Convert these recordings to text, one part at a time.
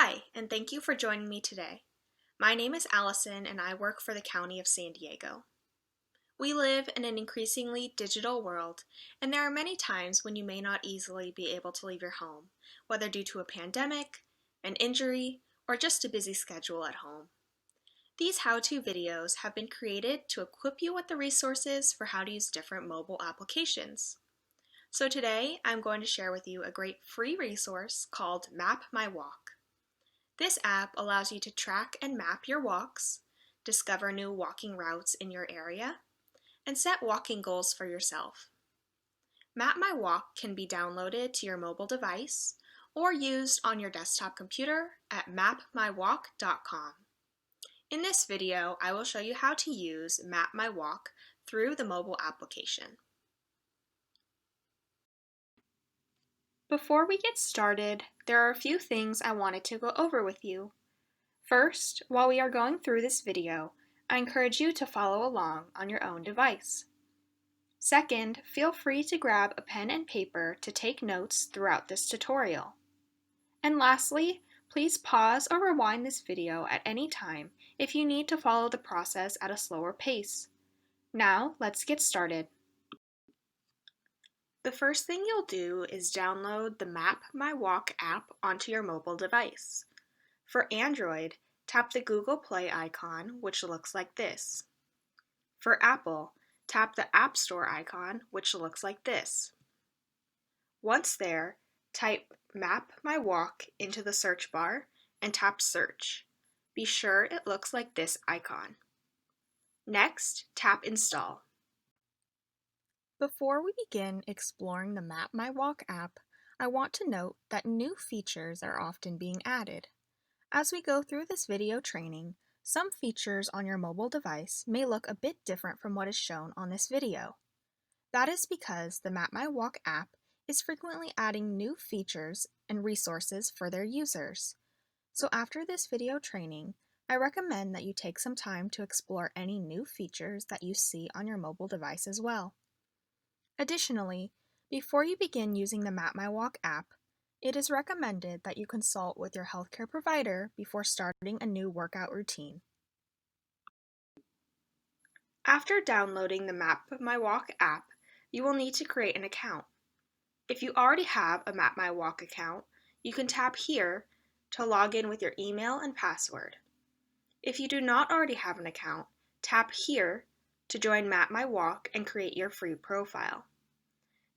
Hi, and thank you for joining me today. My name is Allison, and I work for the County of San Diego. We live in an increasingly digital world, and there are many times when you may not easily be able to leave your home, whether due to a pandemic, an injury, or just a busy schedule at home. These how-to videos have been created to equip you with the resources for how to use different mobile applications. So today, I'm going to share with you a great free resource called Map My Walk. This app allows you to track and map your walks, discover new walking routes in your area, and set walking goals for yourself. Map My Walk can be downloaded to your mobile device or used on your desktop computer at mapmywalk.com. In this video, I will show you how to use Map My Walk through the mobile application. Before we get started, there are a few things I wanted to go over with you. First, while we are going through this video, I encourage you to follow along on your own device. Second, feel free to grab a pen and paper to take notes throughout this tutorial. And lastly, please pause or rewind this video at any time if you need to follow the process at a slower pace. Now, let's get started. The first thing you'll do is download the Map My Walk app onto your mobile device. For Android, tap the Google Play icon, which looks like this. For Apple, tap the App Store icon, which looks like this. Once there, type Map My Walk into the search bar and tap Search. Be sure it looks like this icon. Next, tap Install. Before we begin exploring the Map My Walk app, I want to note that new features are often being added. As we go through this video training, some features on your mobile device may look a bit different from what is shown on this video. That is because the Map My Walk app is frequently adding new features and resources for their users. So after this video training, I recommend that you take some time to explore any new features that you see on your mobile device as well. Additionally, before you begin using the Map My Walk app, it is recommended that you consult with your healthcare provider before starting a new workout routine. After downloading the Map My Walk app, you will need to create an account. If you already have a Map My Walk account, you can tap here to log in with your email and password. If you do not already have an account, tap here to join Map My Walk and create your free profile.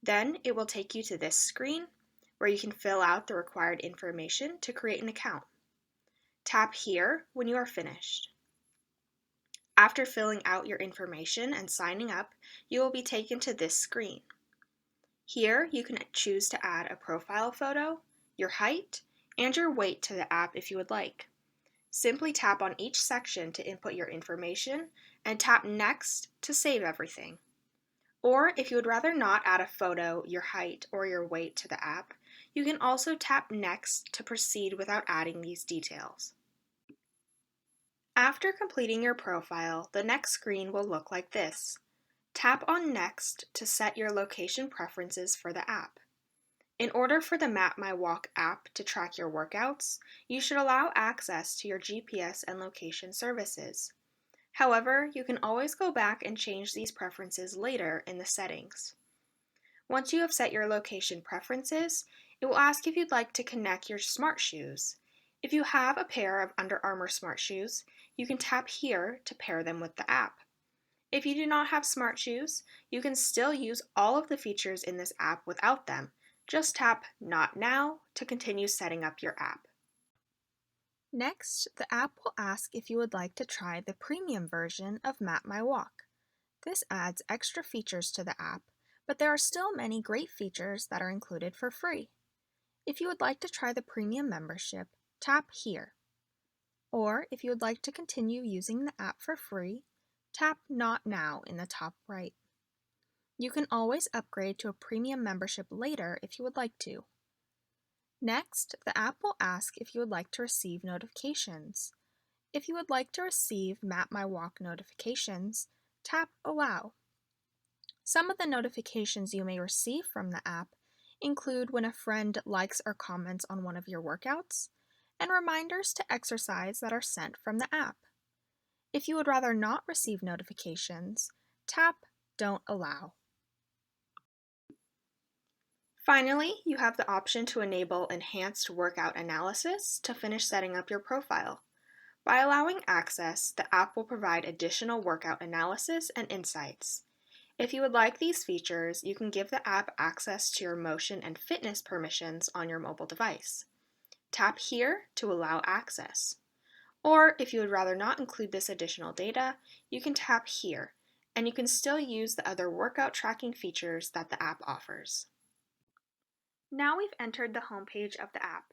Then it will take you to this screen where you can fill out the required information to create an account. Tap here when you are finished. After filling out your information and signing up, you will be taken to this screen. Here you can choose to add a profile photo, your height, and your weight to the app if you would like. Simply tap on each section to input your information and tap Next to save everything. Or if you would rather not add a photo, your height, or your weight to the app, you can also tap Next to proceed without adding these details. After completing your profile, the next screen will look like this. Tap on Next to set your location preferences for the app. In order for the Map My Walk app to track your workouts, you should allow access to your GPS and location services. However, you can always go back and change these preferences later in the settings. Once you have set your location preferences, it will ask if you'd like to connect your smart shoes. If you have a pair of Under Armour smart shoes, you can tap here to pair them with the app. If you do not have smart shoes, you can still use all of the features in this app without them. Just tap Not Now to continue setting up your app. Next, the app will ask if you would like to try the premium version of Map My Walk. This adds extra features to the app, but there are still many great features that are included for free. If you would like to try the premium membership, tap here. Or if you would like to continue using the app for free, tap Not Now in the top right. You can always upgrade to a premium membership later if you would like to. Next, the app will ask if you would like to receive notifications. If you would like to receive Map My Walk notifications, tap Allow. Some of the notifications you may receive from the app include when a friend likes or comments on one of your workouts, and reminders to exercise that are sent from the app. If you would rather not receive notifications, tap Don't Allow. Finally, you have the option to enable Enhanced Workout Analysis to finish setting up your profile. By allowing access, the app will provide additional workout analysis and insights. If you would like these features, you can give the app access to your motion and fitness permissions on your mobile device. Tap here to allow access. Or if you would rather not include this additional data, you can tap here, and you can still use the other workout tracking features that the app offers. Now we've entered the homepage of the app.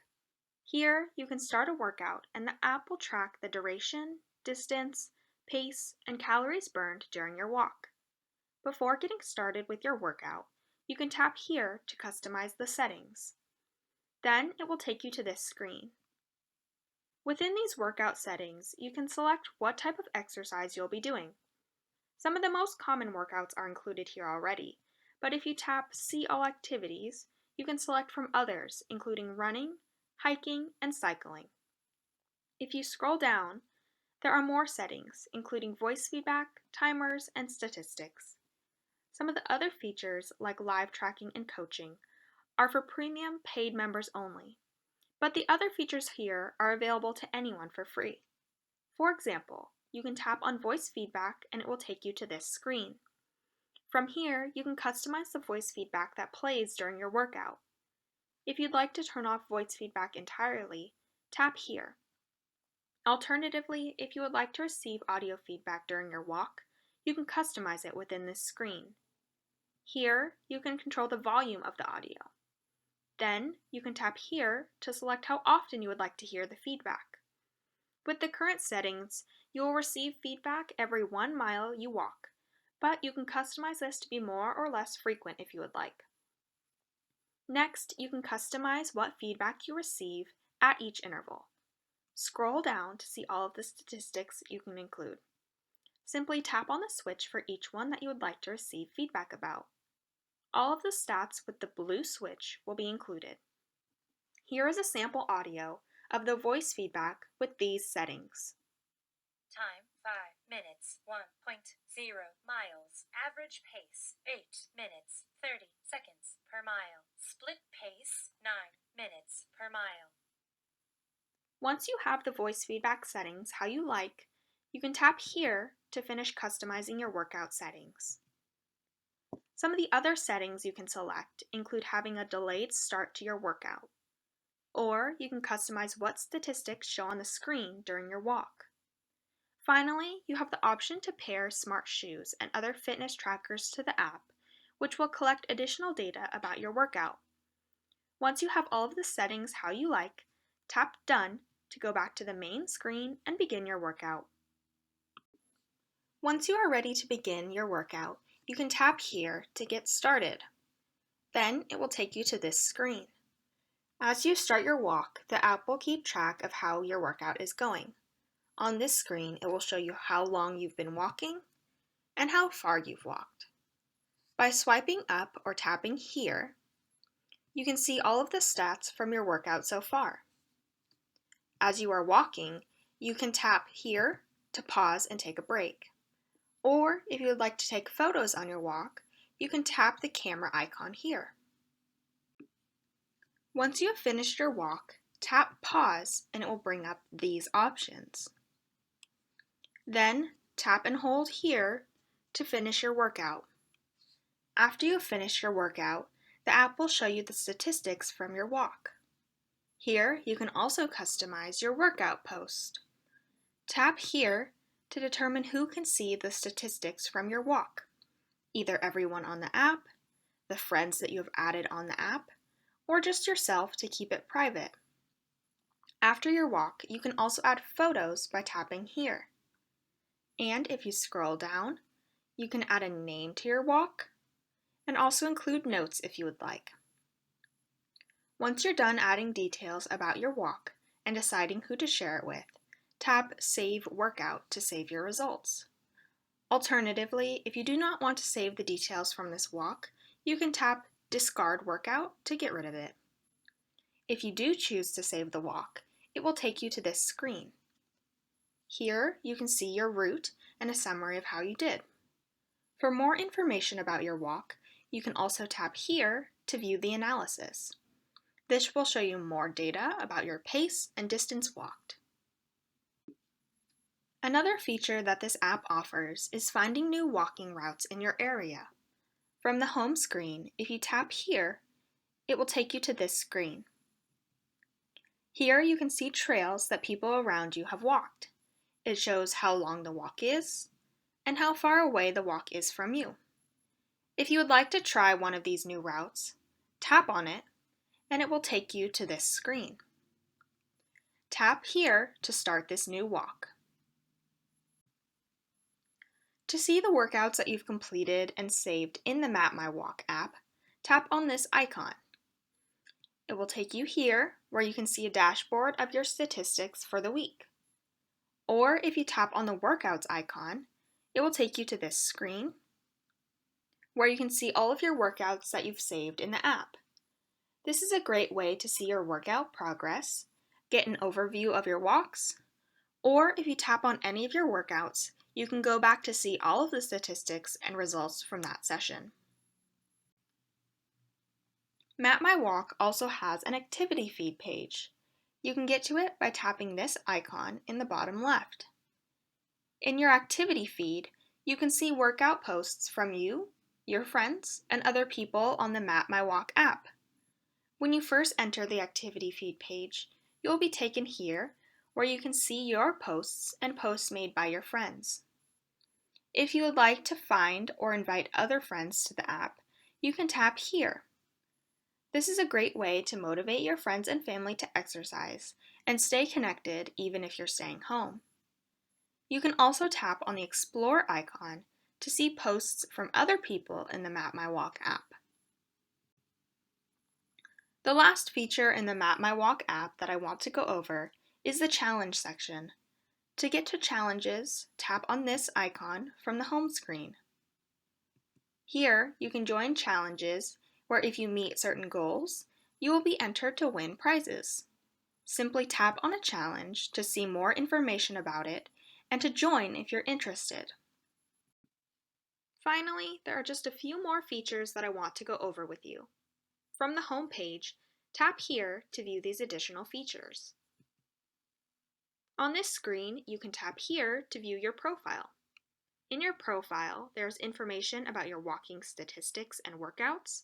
Here, you can start a workout and the app will track the duration, distance, pace, and calories burned during your walk. Before getting started with your workout, you can tap here to customize the settings. Then it will take you to this screen. Within these workout settings, you can select what type of exercise you'll be doing. Some of the most common workouts are included here already, but if you tap See All Activities, you can select from others, including running, hiking, and cycling. If you scroll down, there are more settings, including voice feedback, timers, and statistics. Some of the other features, like live tracking and coaching, are for premium paid members only, but the other features here are available to anyone for free. For example, you can tap on voice feedback and it will take you to this screen. From here, you can customize the voice feedback that plays during your workout. If you'd like to turn off voice feedback entirely, tap here. Alternatively, if you would like to receive audio feedback during your walk, you can customize it within this screen. Here, you can control the volume of the audio. Then, you can tap here to select how often you would like to hear the feedback. With the current settings, you will receive feedback every 1 mile you walk, but you can customize this to be more or less frequent if you would like. Next, you can customize what feedback you receive at each interval. Scroll down to see all of the statistics you can include. Simply tap on the switch for each one that you would like to receive feedback about. All of the stats with the blue switch will be included. Here is a sample audio of the voice feedback with these settings. Time 5 minutes, 1.0 miles. Average pace 8 minutes, 30 seconds per mile. Split pace 9 minutes per mile. Once you have the voice feedback settings how you like, you can tap here to finish customizing your workout settings. Some of the other settings you can select include having a delayed start to your workout, or you can customize what statistics show on the screen during your walk. Finally, you have the option to pair smart shoes and other fitness trackers to the app, which will collect additional data about your workout. Once you have all of the settings how you like, tap Done to go back to the main screen and begin your workout. Once you are ready to begin your workout, you can tap here to get started. Then it will take you to this screen. As you start your walk, the app will keep track of how your workout is going. On this screen, it will show you how long you've been walking and how far you've walked. By swiping up or tapping here, you can see all of the stats from your workout so far. As you are walking, you can tap here to pause and take a break. Or if you would like to take photos on your walk, you can tap the camera icon here. Once you have finished your walk, tap pause and it will bring up these options. Then tap and hold here to finish your workout. After you have finished your workout, the app will show you the statistics from your walk. Here, you can also customize your workout post. Tap here to determine who can see the statistics from your walk, either everyone on the app, the friends that you have added on the app, or just yourself to keep it private. After your walk, you can also add photos by tapping here. And if you scroll down, you can add a name to your walk and also include notes if you would like. Once you're done adding details about your walk and deciding who to share it with, tap Save Workout to save your results. Alternatively, if you do not want to save the details from this walk, you can tap Discard Workout to get rid of it. If you do choose to save the walk, it will take you to this screen. Here you can see your route and a summary of how you did. For more information about your walk, you can also tap here to view the analysis. This will show you more data about your pace and distance walked. Another feature that this app offers is finding new walking routes in your area. From the home screen, if you tap here, it will take you to this screen. Here you can see trails that people around you have walked. It shows how long the walk is and how far away the walk is from you. If you would like to try one of these new routes, tap on it and it will take you to this screen. Tap here to start this new walk. To see the workouts that you've completed and saved in the Map My Walk app, tap on this icon. It will take you here where you can see a dashboard of your statistics for the week. Or if you tap on the workouts icon, it will take you to this screen where you can see all of your workouts that you've saved in the app. This is a great way to see your workout progress, get an overview of your walks, or if you tap on any of your workouts, you can go back to see all of the statistics and results from that session. Map My Walk also has an activity feed page. You can get to it by tapping this icon in the bottom left. In your activity feed, you can see workout posts from you, your friends, and other people on the Map My Walk app. When you first enter the activity feed page, you will be taken here where you can see your posts and posts made by your friends. If you would like to find or invite other friends to the app, you can tap here. This is a great way to motivate your friends and family to exercise and stay connected even if you're staying home. You can also tap on the Explore icon to see posts from other people in the Map My Walk app. The last feature in the Map My Walk app that I want to go over is the challenge section. To get to challenges, tap on this icon from the home screen. Here, you can join challenges where if you meet certain goals, you will be entered to win prizes. Simply tap on a challenge to see more information about it and to join if you're interested. Finally, there are just a few more features that I want to go over with you. From the home page, tap here to view these additional features. On this screen, you can tap here to view your profile. In your profile, there's information about your walking statistics and workouts,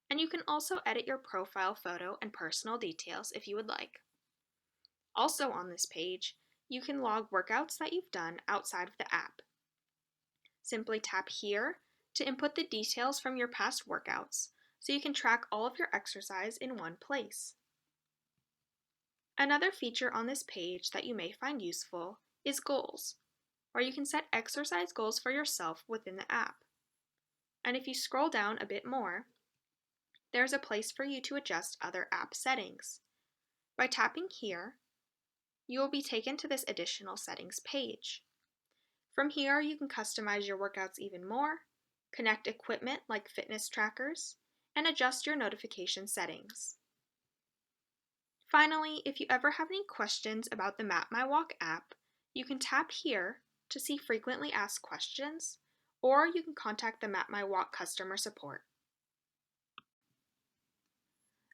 and you can also edit your profile photo and personal details if you would like. Also on this page, you can log workouts that you've done outside of the app. Simply tap here to input the details from your past workouts so you can track all of your exercise in one place. Another feature on this page that you may find useful is goals, where you can set exercise goals for yourself within the app. And if you scroll down a bit more, there's a place for you to adjust other app settings. By tapping here, you will be taken to this additional settings page. From here, you can customize your workouts even more, connect equipment like fitness trackers, and adjust your notification settings. Finally, if you ever have any questions about the Map My Walk app, you can tap here to see frequently asked questions, or you can contact the Map My Walk customer support.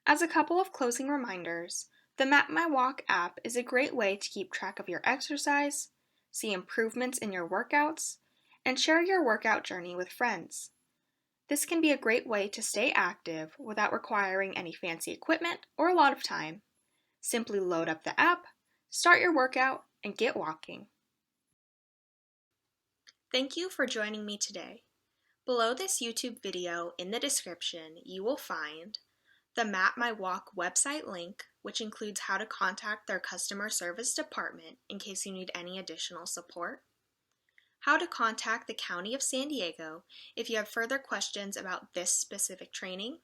As a couple of closing reminders, the Map My Walk app is a great way to keep track of your exercise, see improvements in your workouts, and share your workout journey with friends. This can be a great way to stay active without requiring any fancy equipment or a lot of time. Simply load up the app, start your workout, and get walking. Thank you for joining me today. Below this YouTube video in the description, you will find the Map My Walk website link, which includes how to contact their customer service department in case you need any additional support, how to contact the County of San Diego if you have further questions about this specific training,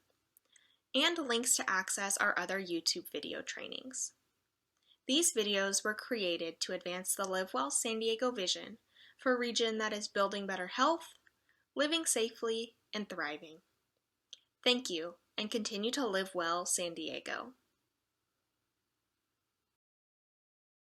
and links to access our other YouTube video trainings. These videos were created to advance the Live Well San Diego vision for a region that is building better health, living safely, and thriving. Thank you, and continue to live well, San Diego.